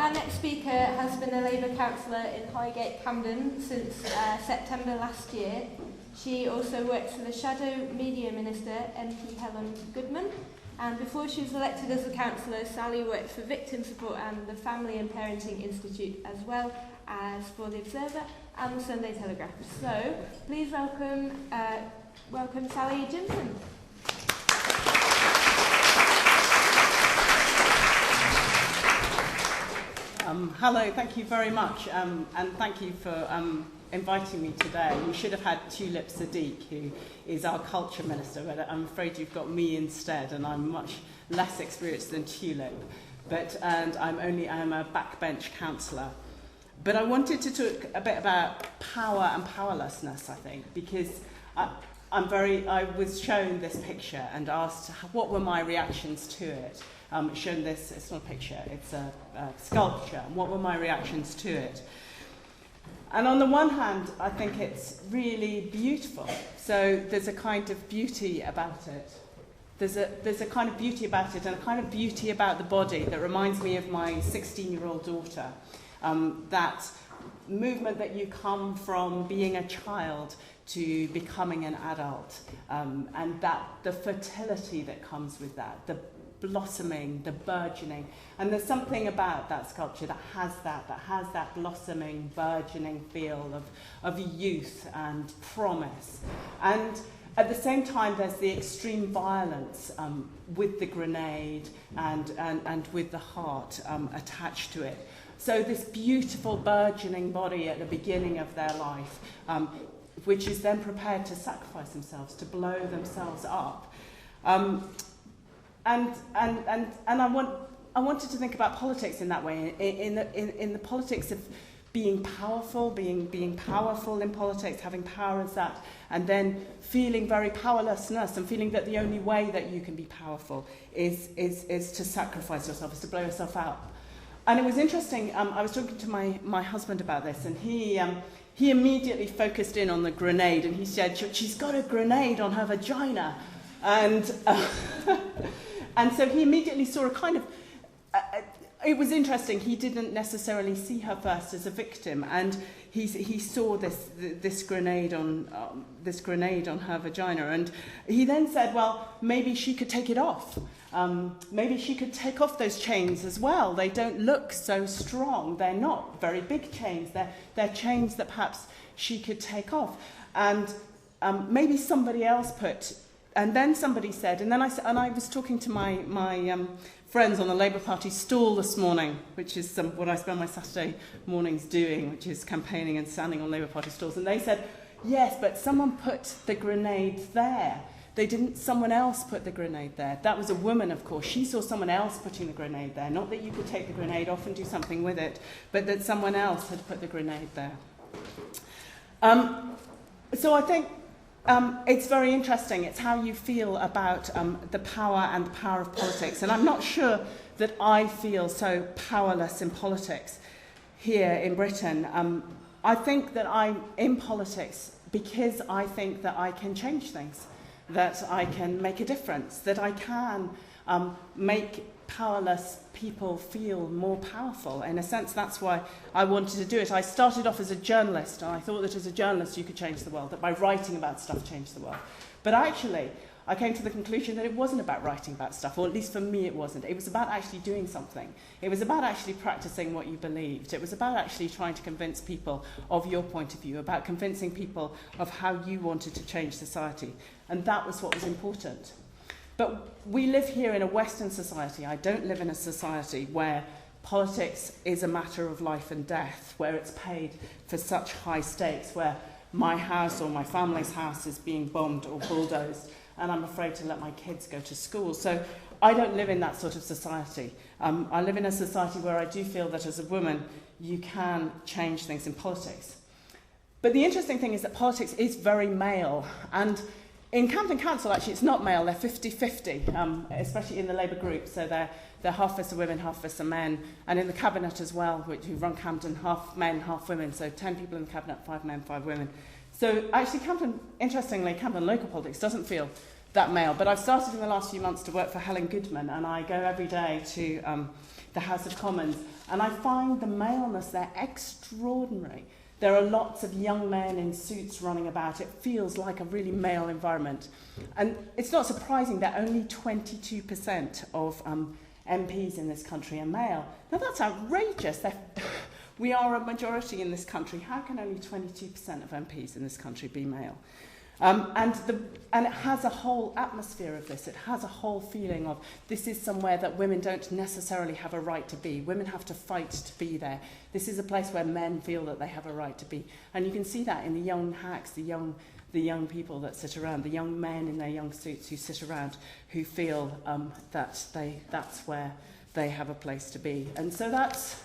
our next speaker has been a Labour councillor in Highgate, Camden since September last year. She also works for the Shadow Media Minister, MP Helen Goodman. And before she was elected as a councillor, Sally worked for Victim Support and the Family and Parenting Institute, as well as for the Observer and the Sunday Telegraph. So, please welcome Sally Gimson. Hello, thank you very much, and thank you for inviting me today. We should have had Tulip Sadiq, who is our culture minister, but I'm afraid you've got me instead, and I'm much less experienced than Tulip. And I'm a backbench councillor. But I wanted to talk a bit about power and powerlessness, I think, because I was shown this picture and asked what were my reactions to it. Shown this, it's not a picture, it's a sculpture, and what were my reactions to it? And on the one hand, I think it's really beautiful. So there's a kind of beauty about it. There's a kind of beauty about it, and a kind of beauty about the body that reminds me of my 16-year-old daughter. That movement that you come from being a child to becoming an adult, and that the fertility that comes with that, the blossoming, the burgeoning. And there's something about that sculpture that has that blossoming, burgeoning feel of youth and promise. And at the same time, there's the extreme violence with the grenade and with the heart attached to it. So this beautiful, burgeoning body at the beginning of their life, which is then prepared to sacrifice themselves, to blow themselves up. And I wanted to think about politics in that way, in the politics of being powerful, being powerful in politics, having power as that, and then feeling very powerlessness and feeling that the only way that you can be powerful is to sacrifice yourself, is to blow yourself up. And it was interesting, I was talking to my husband about this, and he immediately focused in on the grenade, and he said, she's got a grenade on her vagina. And so he immediately saw a kind of... it was interesting. He didn't necessarily see her first as a victim, and he saw this grenade on her vagina, and he then said, well, maybe she could take it off. Maybe she could take off those chains as well. They don't look so strong. They're not very big chains. They're chains that perhaps she could take off, and maybe somebody else put. And then somebody said, and I was talking to my friends on the Labour Party stall this morning, which is what I spend my Saturday mornings doing, which is campaigning and standing on Labour Party stalls. And they said, yes, but someone put the grenade there. Someone else put the grenade there. That was a woman, of course. She saw someone else putting the grenade there. Not that you could take the grenade off and do something with it, but that someone else had put the grenade there. So I think it's very interesting. It's how you feel about the power and the power of politics. And I'm not sure that I feel so powerless in politics here in Britain. I think that I'm in politics because I think that I can change things, that I can make a difference, that I can make powerless people feel more powerful. In a sense, that's why I wanted to do it. I started off as a journalist, and I thought that as a journalist you could change the world, that by writing about stuff changed the world. But actually, I came to the conclusion that it wasn't about writing about stuff, or at least for me it wasn't. It was about actually doing something. It was about actually practicing what you believed. It was about actually trying to convince people of your point of view, about convincing people of how you wanted to change society. And that was what was important. But we live here in a Western society. I don't live in a society where politics is a matter of life and death, where it's paid for such high stakes, where my house or my family's house is being bombed or bulldozed, and I'm afraid to let my kids go to school. So I don't live in that sort of society. I live in a society where I do feel that as a woman, you can change things in politics. But the interesting thing is that politics is very male, and in Camden Council, actually, it's not male. They're 50-50, especially in the Labour group. So they're half of us are women, half of us are men. And in the Cabinet as well, who run Camden, half men, half women. So 10 people in the Cabinet, 5 men, 5 women. So actually, interestingly, Camden local politics doesn't feel that male. But I've started in the last few months to work for Helen Goodman, and I go every day to the House of Commons, and I find the maleness there extraordinary. There are lots of young men in suits running about. It feels like a really male environment. And it's not surprising that only 22% of MPs in this country are male. Now, that's outrageous. We are a majority in this country. How can only 22% of MPs in this country be male? And it has a whole atmosphere of this. It has a whole feeling of this is somewhere that women don't necessarily have a right to be. Women have to fight to be there. This is a place where men feel that they have a right to be. And you can see that in the young hacks, the young people that sit around, the young men in their young suits who sit around, who feel that's where they have a place to be. And so that's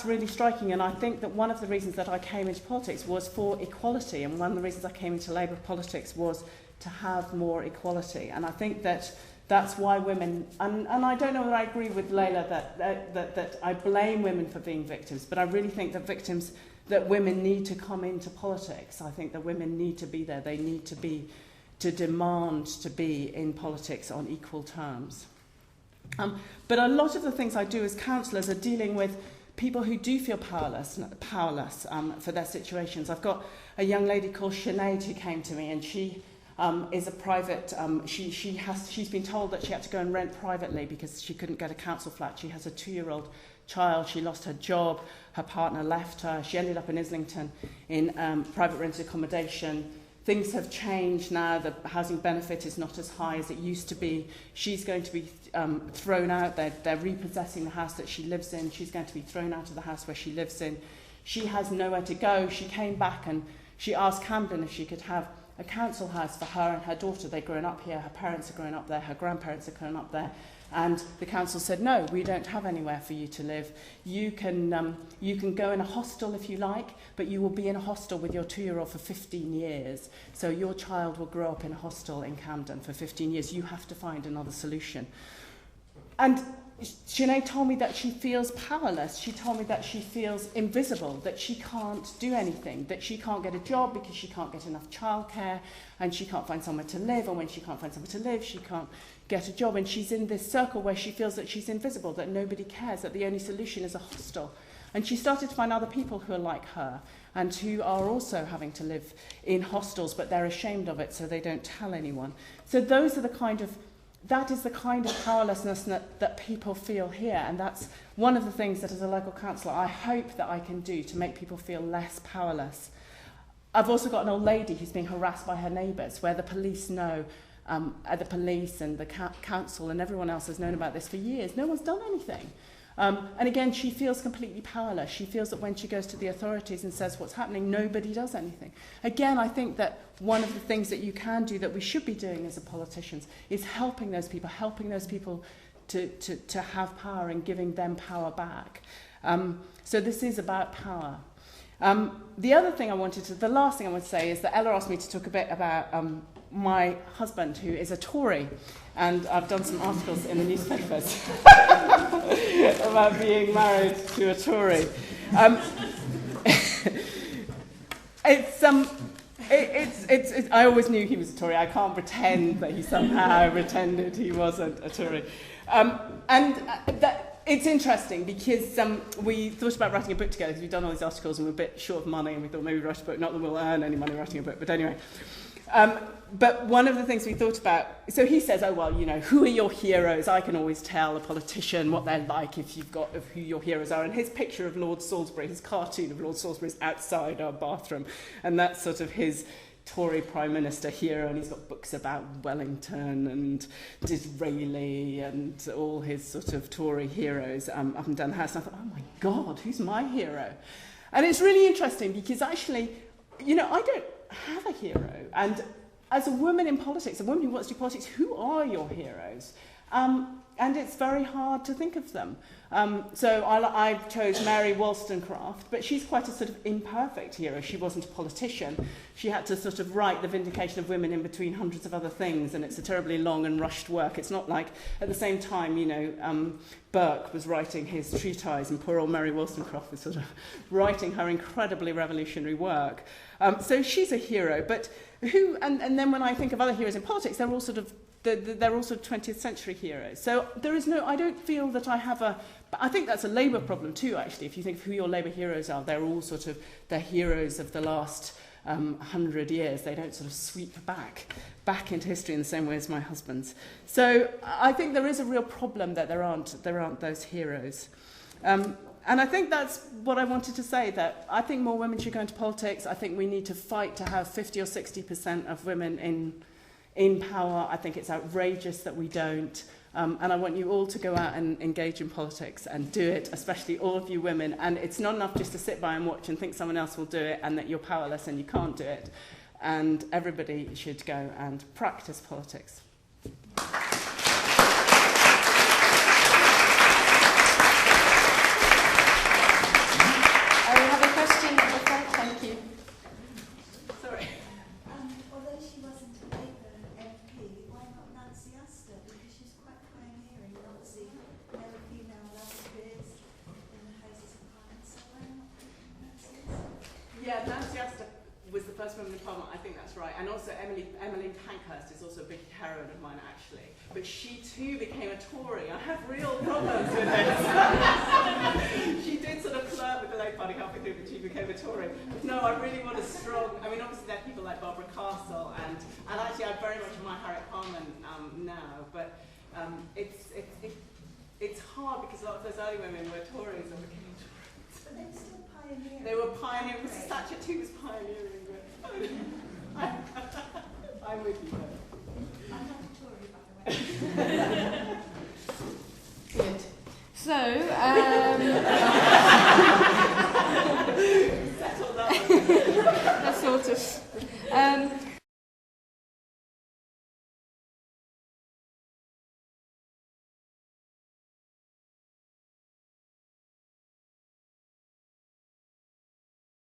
really striking, and I think that one of the reasons that I came into politics was for equality, and one of the reasons I came into Labour politics was to have more equality. And I think that that's why women, and I don't know whether I agree with Layla that I blame women for being victims, but I really think that women need to come into politics. I think that women need to be there. They need to demand to be in politics on equal terms. But a lot of the things I do as councillors are dealing with people who do feel powerless for their situations. I've got a young lady called Sinead who came to me, and she is a private. She's been told that she had to go and rent privately because she couldn't get a council flat. She has a 2-year-old child. She lost her job. Her partner left her. She ended up in Islington in private rented accommodation. Things have changed now. The housing benefit is not as high as it used to be. She's going to be thrown out. They're repossessing the house that she lives in. She's going to be thrown out of the house where she lives in. She has nowhere to go. She came back and she asked Camden if she could have a council house for her and her daughter. They'd grown up here. Her parents are growing up there. Her grandparents are growing up there. And the council said, no, we don't have anywhere for you to live. You can go in a hostel if you like, but you will be in a hostel with your 2-year-old for 15 years. So your child will grow up in a hostel in Camden for 15 years. You have to find another solution. And Sinead told me that she feels powerless. She told me that she feels invisible, that she can't do anything, that she can't get a job because she can't get enough childcare, and she can't find somewhere to live, and when she can't find somewhere to live, she can't get a job, and she's in this circle where she feels that she's invisible, that nobody cares, that the only solution is a hostel. And she started to find other people who are like her and who are also having to live in hostels, but they're ashamed of it, so they don't tell anyone. So that is the kind of powerlessness that people feel here, and that's one of the things that as a local councillor I hope that I can do to make people feel less powerless. I've also got an old lady who's being harassed by her neighbours, where the police know, the police and the council and everyone else has known about this for years. No one's done anything. And again, she feels completely powerless. She feels that when she goes to the authorities and says what's happening, nobody does anything. Again, I think that one of the things that you can do, that we should be doing as a politicians, is helping those people to have power and giving them power back. So this is about power. The last thing I want to say is that Ella asked me to talk a bit about my husband, who is a Tory, and I've done some articles in the newspapers about being married to a Tory. I always knew he was a Tory. I can't pretend that he somehow pretended he wasn't a Tory. It's interesting because we thought about writing a book together because we've done all these articles and we're a bit short of money, and we thought maybe we'd write a book. Not that we'll earn any money writing a book, but anyway. But one of the things we thought about, so he says, oh, well, who are your heroes? I can always tell a politician what they're like of who your heroes are. And his picture of Lord Salisbury, his cartoon of Lord Salisbury is outside our bathroom. And that's sort of his Tory Prime Minister hero. And he's got books about Wellington and Disraeli and all his sort of Tory heroes up and down the house. And I thought, oh my God, who's my hero? And it's really interesting because actually, I don't have a hero. And as a woman in politics, a woman who wants to do politics, who are your heroes? And it's very hard to think of them. So I chose Mary Wollstonecraft, but she's quite a sort of imperfect hero. She wasn't a politician. She had to sort of write The Vindication of Women in between hundreds of other things, and it's a terribly long and rushed work. It's not like, at the same time, Burke was writing his treatise, and poor old Mary Wollstonecraft was sort of writing her incredibly revolutionary work. So she's a hero, but and then when I think of other heroes in politics, they're all sort of they're also 20th century heroes. So there is no, I don't feel that I have a, but I think that's a Labour problem too, actually. If you think of who your Labour heroes are, they're all sort of, they're heroes of the last 100 years. They don't sort of sweep back into history in the same way as my husband's. So I think there is a real problem that there aren't those heroes. And I think that's what I wanted to say, that I think more women should go into politics. I think we need to fight to have 50 or 60% of women in power. I think it's outrageous that we don't. And I want you all to go out and engage in politics and do it, especially all of you women. And it's not enough just to sit by and watch and think someone else will do it and that you're powerless and you can't do it. And everybody should go and practice politics. We have a question at the front. Thank you. Sorry. Although she wasn't a Labour MP, why not Nancy Astor? Because she's quite pioneering. Obviously, there were female lobbies in the Houses of Parliament, so why not Nancy Astor? Yeah, Nancy Astor was the first woman in Parliament, I think that's right. And also Emily Pankhurst is also a big heroine of mine, actually. But she too became a Tory. I have real problems with this. She did sort of flirt with the Labour Party halfway through, but she became a Tory. No, I really want a strong, I mean, obviously there are people like Barbara Castle, and actually I very much admire Harriet Harman now, but it's hard because a lot of those early women were Tories and became Tories. But they were still pioneering. They were pioneering, because Thatcher too was pioneering, but I'm with you though. I'm not a Tory, by the way. Good. So, Settled up. that's sort of.